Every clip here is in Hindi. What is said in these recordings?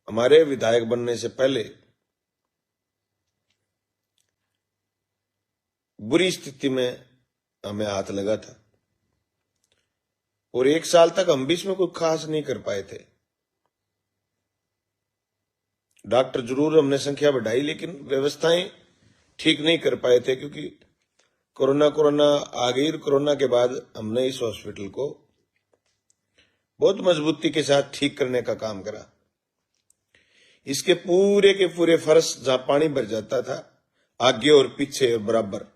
हमारे विधायक बनने से पहले बुरी स्थिति में हमें हाथ लगा था और 1 साल तक हम भी इसमें कोई खास नहीं कर पाए थे। डॉक्टर जरूर हमने संख्या बढ़ाई, लेकिन व्यवस्थाएं ठीक नहीं कर पाए थे, क्योंकि कोरोना आ गई। कोरोना के बाद हमने इस हॉस्पिटल को बहुत मजबूती के साथ ठीक करने का काम करा। इसके पूरे के पूरे फर्श जहां पानी भर जाता था, आगे और पीछे और बराबर,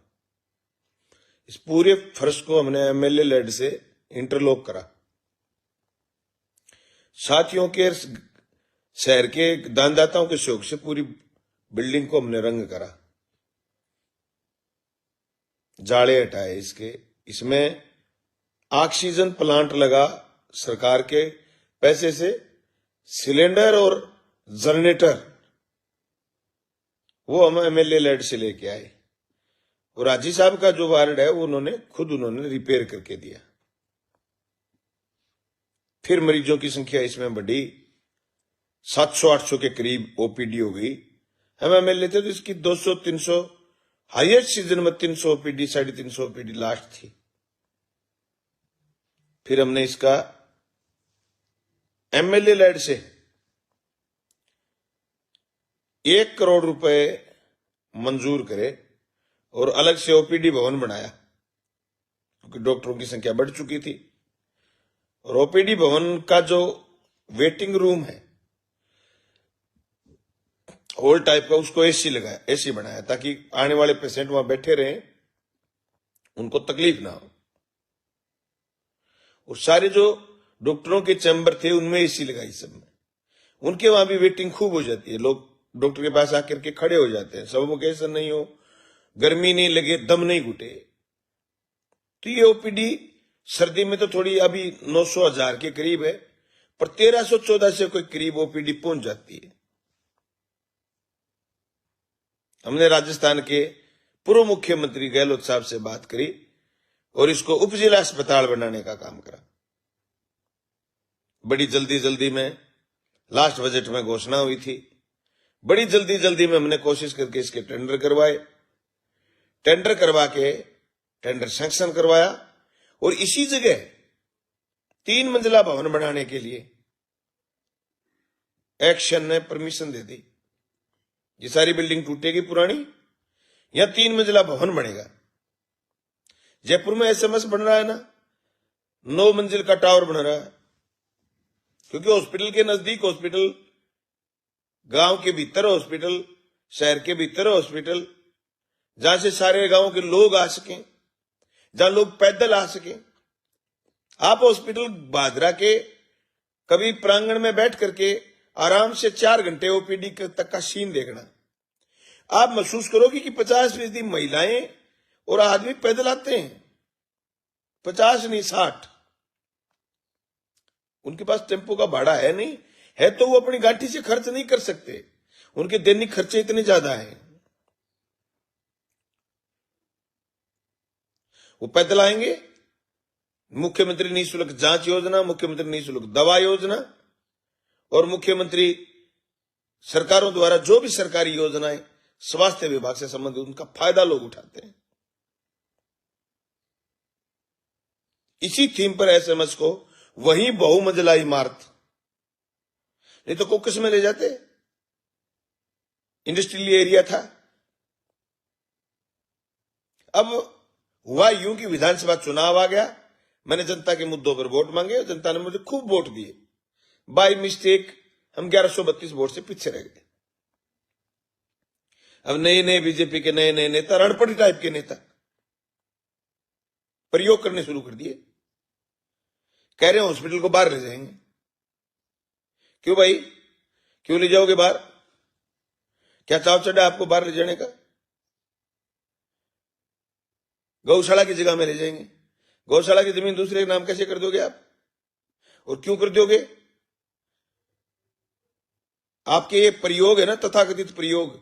इस पूरे फर्श को हमने एमएलए लेड से इंटरलॉक करा। साथियों के, शहर के दानदाताओं के सहयोग से पूरी बिल्डिंग को हमने रंग करा, जाले हटाए इसके। इसमें ऑक्सीजन प्लांट लगा सरकार के पैसे से, सिलेंडर और जनरेटर वो हम एमएलए लेड से लेके आए, और राजी साहब का जो वार्ड है वो उन्होंने रिपेयर करके दिया। फिर मरीजों की संख्या इसमें बढ़ी, 700-800 के करीब ओपीडी हो गई। हम एमएलए थे तो इसकी 200-300, हाईएस्ट सीजन में 300 ओपीडी, 350 ओपीडी लास्ट थी। फिर हमने इसका एमएलए लेड से 1 करोड़ रुपए मंजूर करे और अलग से ओपीडी भवन बनाया, क्योंकि डॉक्टरों की संख्या बढ़ चुकी थी। और ओपीडी भवन का जो वेटिंग रूम है हॉल टाइप का, उसको एसी बनाया, ताकि आने वाले पेशेंट वहां बैठे रहें, उनको तकलीफ ना हो। और सारे जो डॉक्टरों के चैम्बर थे उनमें एसी लगाई सब में। उनके वहां भी वेटिंग खूब हो जाती है, लोग डॉक्टर के पास आकर के खड़े हो जाते हैं, सफोकेशन नहीं हो, गर्मी नहीं लगे, दम नहीं घुटे। तो ये ओपीडी सर्दी में तो थोड़ी अभी 900-1000 के करीब है, पर 1300-1400 के करीब ओपीडी पहुंच जाती है। हमने राजस्थान के पूर्व मुख्यमंत्री गहलोत साहब से बात करी और इसको उप जिला अस्पताल बनाने का काम करा। बड़ी जल्दी में लास्ट बजट में घोषणा हुई थी, बड़ी जल्दी में हमने कोशिश करके इसके टेंडर करवाए, टेंडर करवा के टेंडर सैंक्शन करवाया, और इसी जगह 3 मंजिला भवन बनाने के लिए एक्शन ने परमिशन दे दी। ये सारी बिल्डिंग टूटेगी पुरानी, या 3 मंजिला भवन बनेगा। जयपुर में एसएमएस बन रहा है ना, 9 मंजिल का टावर बन रहा है, क्योंकि हॉस्पिटल के नजदीक हॉस्पिटल, गांव के भीतर हॉस्पिटल, शहर के भीतर हॉस्पिटल, जहां से सारे गांव के लोग आ सकें, जहां लोग पैदल आ सकें। आप हॉस्पिटल भादरा के कभी प्रांगण में बैठ करके आराम से 4 घंटे ओपीडी तक का सीन देखना, आप महसूस करोगे कि 50% महिलाएं और आदमी पैदल आते हैं, 50 नहीं 60। उनके पास टेम्पो का भाड़ा है नहीं, है तो वो अपनी गाड़ी से खर्च नहीं कर सकते, उनके दैनिक खर्चे इतने ज्यादा हैं। वो पैदल आएंगे। मुख्यमंत्री निःशुल्क जांच योजना, मुख्यमंत्री निःशुल्क दवा योजना, और मुख्यमंत्री सरकारों द्वारा जो भी सरकारी योजनाएं स्वास्थ्य विभाग से संबंधित, उनका फायदा लोग उठाते हैं। इसी थीम पर एसएमएस को वही बहुमंजिला इमारत, नहीं तो कोकस में ले जाते, इंडस्ट्रियल एरिया था। अब हुआ यूं कि विधानसभा चुनाव आ गया, मैंने जनता के मुद्दों पर वोट मांगे, जनता ने मुझे खूब वोट दिए। बाय मिस्टेक हम 1132 वोट से पीछे रह गए। अब नए बीजेपी के नए नेता, रणपटी टाइप के नेता प्रयोग करने शुरू कर दिए, कह रहे हैं हॉस्पिटल को बाहर ले जाएंगे। क्यों भाई, क्यों ले जाओगे बाहर? क्या चाव चढ़ा आपको बाहर ले जाने का? गौशाला की जगह में ले जाएंगे। गौशाला की जमीन दूसरे के नाम कैसे कर दोगे आप, और क्यों कर दोगे? आपके ये प्रयोग है ना, तथाकथित प्रयोग,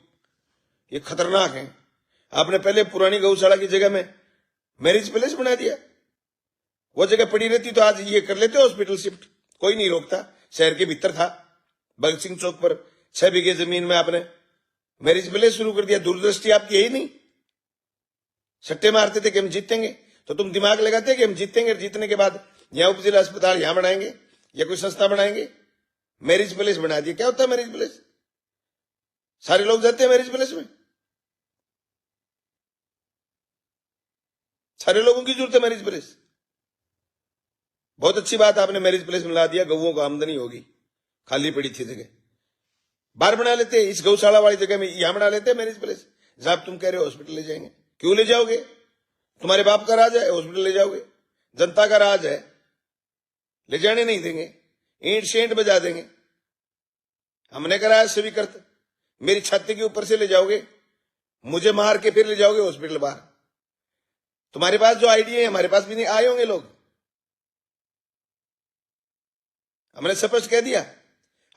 ये खतरनाक है। आपने पहले पुरानी गौशाला की जगह में मैरिज पैलेस बना दिया, वो जगह पड़ी रहती तो आज ये कर लेते हॉस्पिटल शिफ्ट, कोई नहीं रोकता। शहर के भीतर था, भगत सिंह चौक पर 6 बीघे जमीन में आपने मैरिज प्लेस शुरू कर दिया। दूरदृष्टि आपकी यही नहीं? सट्टे मारते थे कि हम जीतेंगे, तो तुम दिमाग लगाते कि हम जीतेंगे, जीतने के बाद यहां उप जिला अस्पताल यहां बनाएंगे या कोई संस्था बनाएंगे। मैरिज प्लेस बना दिया। क्या होता है मैरिज प्लेस? सारे लोग जाते हैं मैरिज प्लेस में? सारे लोगों की जरूरत है मैरिज प्लेस? बहुत अच्छी बात आपने मैरिज प्लेस में ला दिया, गौओं को आमदनी होगी। खाली पड़ी थी जगह, बाहर बना लेते, इस गौशाला वाली जगह में यहां बना लेते मैरिज प्लेस। जहां तुम कह रहे हो हॉस्पिटल ले जाएंगे, क्यों ले जाओगे? तुम्हारे बाप का राज है, हॉस्पिटल ले जाओगे? जनता का राज है, ले जाने नहीं देंगे, ईंट शेंट बजा देंगे। हमने कराया स्वीकृत, मेरी छाती के ऊपर से ले जाओगे, मुझे मार के फिर ले जाओगे हॉस्पिटल बाहर। तुम्हारे पास जो आइडिया है हमारे पास भी नहीं आए होंगे लोग। हमने स्पष्ट कह दिया,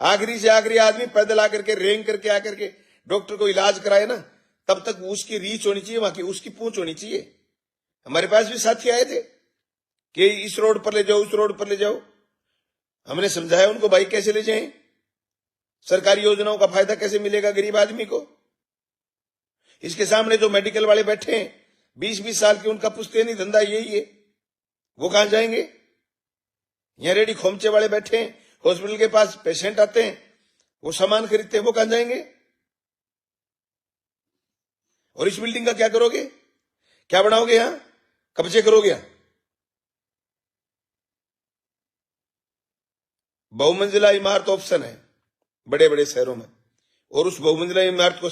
आखिरी से आखिरी आदमी पैदल आकर के रेंग करके आकर के डॉक्टर को इलाज कराए ना, तब तक उसकी रीच होनी चाहिए, वहां की उसकी पूंछ होनी चाहिए। हमारे पास भी साथी आए थे कि इस रोड पर ले जाओ, उस रोड पर ले जाओ। हमने समझाया उनको, भाई कैसे ले जाएं, सरकारी योजनाओं का फायदा कैसे मिलेगा गरीब आदमी को। इसके सामने जो मेडिकल वाले बैठे हैं 20-20 साल के, उनका पुश्तैनी धंधा यही है, वो कहां जाएंगे? यहां रेडी खोमचे वाले बैठे हैं, हॉस्पिटल के पास पेशेंट आते हैं, वो सामान खरीदते हैं, वो कहां जाएंगे? और इस बिल्डिंग का क्या करोगे? क्या बनाओगे? यहां कब्जे करोगे? यहां बहुमंजिला इमारत ऑप्शन है बड़े बड़े शहरों में, और उस बहुमंजिला इमारत को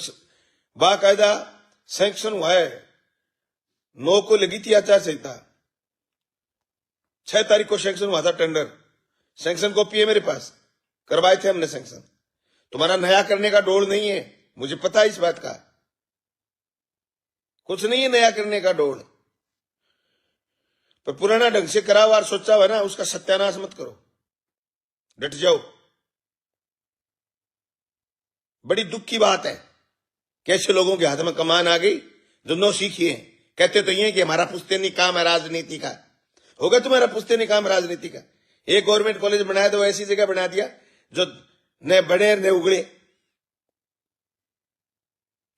बाकायदा सैंक्शन हुआ है। 9 को लगी थी आचार संहिता, 6 तारीख को सैंक्शन हुआ था टेंडर। सैंक्शन कॉपी है मेरे पास, करवाए थे हमने सैंक्शन। तुम्हारा नया करने का डोल नहीं है, मुझे पता है इस बात का, कुछ नहीं है नया करने का डोल। पर पुराना ढंग से करा हुआ और सोचा हुआ ना, उसका सत्यानाश मत करो, डट जाओ। बड़ी दुख की बात है कैसे लोगों के हाथ में कमान आ गई जो नौ सीखी है। कहते तो ये कि हमारा पुश्तैनी काम है राजनीति का। होगा तुम्हारा पुश्तैनी काम राजनीति का? एक गवर्नमेंट कॉलेज बनाया तो ऐसी जगह बना दिया जो न बड़े न उगड़े।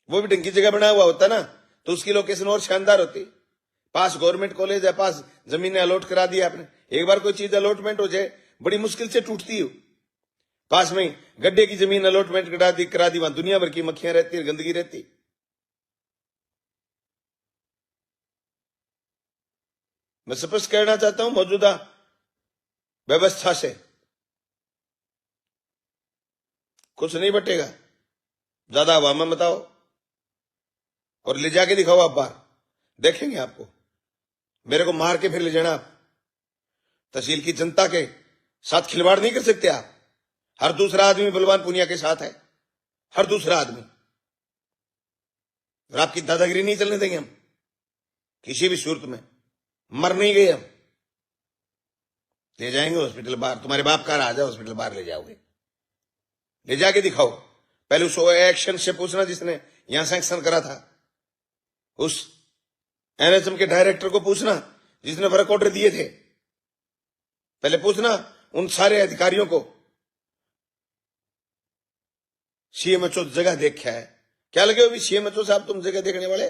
वो भी ढंग की जगह बना हुआ होता ना तो उसकी लोकेशन और शानदार होती। पास गवर्नमेंट कॉलेज है, पास जमीनें अलॉट करा दी आपने। एक बार कोई चीज अलॉटमेंट हो जाए बड़ी मुश्किल से टूटती हो। पास में गड्ढे की जमीन अलॉटमेंट करा दी, वहां दुनिया भर की मक्खियां रहती है, गंदगी रहती। मैं स्पष्ट कहना चाहता हूं, मौजूदा व्यवस्था से कुछ नहीं बटेगा। ज्यादा हवा में बताओ और ले जाके दिखाओ आप बाहर, देखेंगे आपको। मेरे को मार के फिर ले जाना आप। तहसील की जनता के साथ खिलवाड़ नहीं कर सकते आप। हर दूसरा आदमी बलवान पुनिया के साथ है, हर दूसरा आदमी। और आपकी दादागिरी नहीं चलने देंगे हम किसी भी सूरत में। मर नहीं गए हम, ले जाएंगे हॉस्पिटल बाहर। तुम्हारे बाप का राज है, हॉस्पिटल बाहर ले जाओगे, ले जाके दिखाओ। पहले उस एक्शन से पूछना जिसने यहां सैंक्शन करा था, उस एनएचएम के डायरेक्टर को पूछना जिसने वर्क ऑर्डर दिए थे। पहले पूछना उन सारे अधिकारियों को। सीएमएचओ जगह देखा है क्या? लगे हो सीएमएचओ साहब तुम जगह देखने वाले?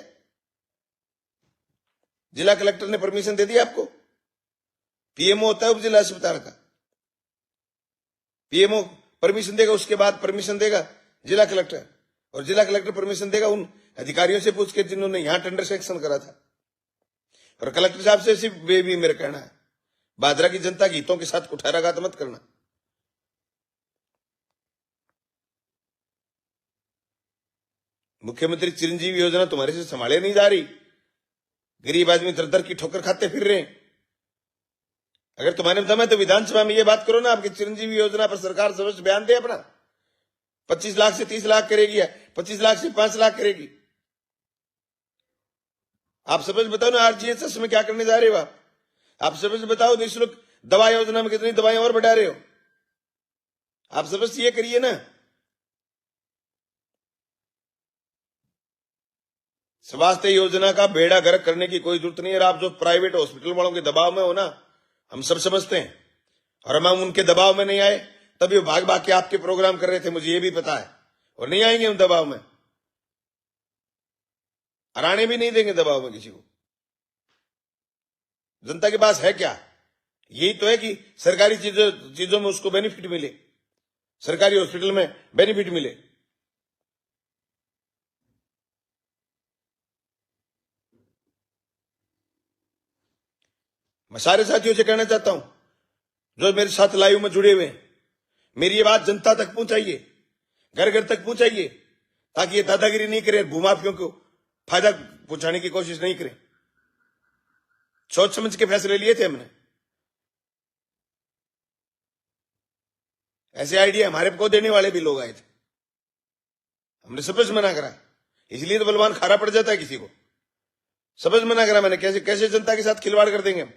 जिला कलेक्टर ने परमिशन दे दी आपको? पीएमओ होता है उप जिला अस्पताल का, पीएमओ परमिशन देगा, उसके बाद परमिशन देगा जिला कलेक्टर, और जिला कलेक्टर परमिशन देगा उन अधिकारियों से पूछ के जिन्होंने यहां टेंडर सेक्शन करा था। और कलेक्टर साहब से सिर्फ वे भी मेरा कहना है, बादरा की जनता के हितों के साथ कुठाराघात मत करना। मुख्यमंत्री चिरंजीवी योजना तुम्हारे से संभाले नहीं जा रही। गरीब आदमी दर दर की ठोकर खाते फिर रहे हैं। अगर तुम्हारे दम है तो विधानसभा में ये बात करो ना, आपकी चिरंजीवी योजना पर सरकार समझ बयान दे अपना। 25 लाख से 30 लाख करेगी या 25 लाख से 5 लाख करेगी। आप समझ बताओ ना, आरजीएसएस में क्या करने जा रहे हो आप समझ बताओ। निःशुल्क दवा योजना में कितनी दवाएं और बढ़ा रहे हो आप समझ ये करिए ना। स्वास्थ्य योजना का बेड़ा गर्क करने की कोई जरूरत नहीं है। आप जो प्राइवेट हॉस्पिटल वालों के दबाव में हो ना, हम सब समझते हैं, और हम उनके दबाव में नहीं आए तभी वो भाग भाग के आपके प्रोग्राम कर रहे थे, मुझे ये भी पता है, और नहीं आएंगे हम दबाव में, आने भी नहीं देंगे दबाव में किसी को। जनता के पास है क्या? यही तो है कि सरकारी चीजों में उसको बेनिफिट मिले, सरकारी हॉस्पिटल में बेनिफिट मिले। मैं सारे साथियों से कहना चाहता हूं जो मेरे साथ लाइव में जुड़े हुए हैं, मेरी ये बात जनता तक पहुंचाइए, घर घर तक पहुंचाइए, ताकि ये दादागिरी नहीं करे, भूमाफियों को फायदा पहुंचाने की कोशिश नहीं करें। सोच समझ के फैसले लिए थे हमने। ऐसे आइडिया हमारे को देने वाले भी लोग आए थे, हमने सबसे मना करा। इसलिए तो बलवान खारा पड़ जाता है किसी को, सबसे मना करा मैंने, कैसे कैसे जनता के साथ खिलवाड़ कर देंगे हम।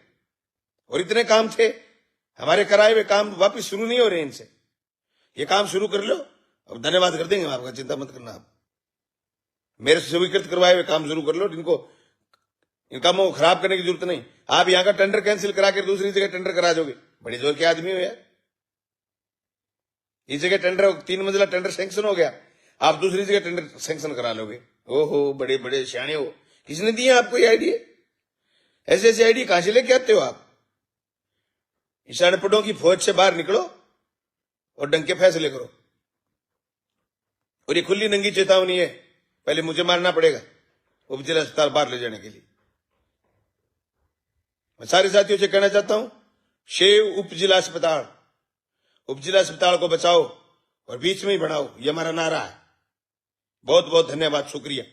और इतने काम थे हमारे कराए हुए, काम वापिस शुरू नहीं हो रहे इनसे। ये काम शुरू कर लो, अब धन्यवाद कर देंगे आपका, चिंता मत करना। आप मेरे से स्वीकृत करवाए हुए काम शुरू कर लो, इन कामों को खराब करने की जरूरत नहीं। आप यहां का टेंडर कैंसिल करा के दूसरी जगह टेंडर करा दोगे, बड़ी जोर के आदमी हो यार। इस जगह टेंडर 3 मंजिला टेंडर सैंक्शन हो गया, आप दूसरी जगह टेंडर सैंक्शन करा लोगे। ओहो, बड़े बड़े सियाने हो। किसने दिए आपको ये आइडिया? ऐसे ऐसे आइडिया कहां से लेके आते हो आप? इस अनपढ़ों की फौज से बाहर निकलो और ढंग के फैसले करो। और ये खुली नंगी चेतावनी है, पहले मुझे मारना पड़ेगा उप जिला अस्पताल बाहर ले जाने के लिए। मैं सारे साथियों से कहना चाहता हूं, शेव उप जिला अस्पताल को बचाओ और बीच में ही बढ़ाओ, ये हमारा नारा है। बहुत बहुत धन्यवाद, शुक्रिया।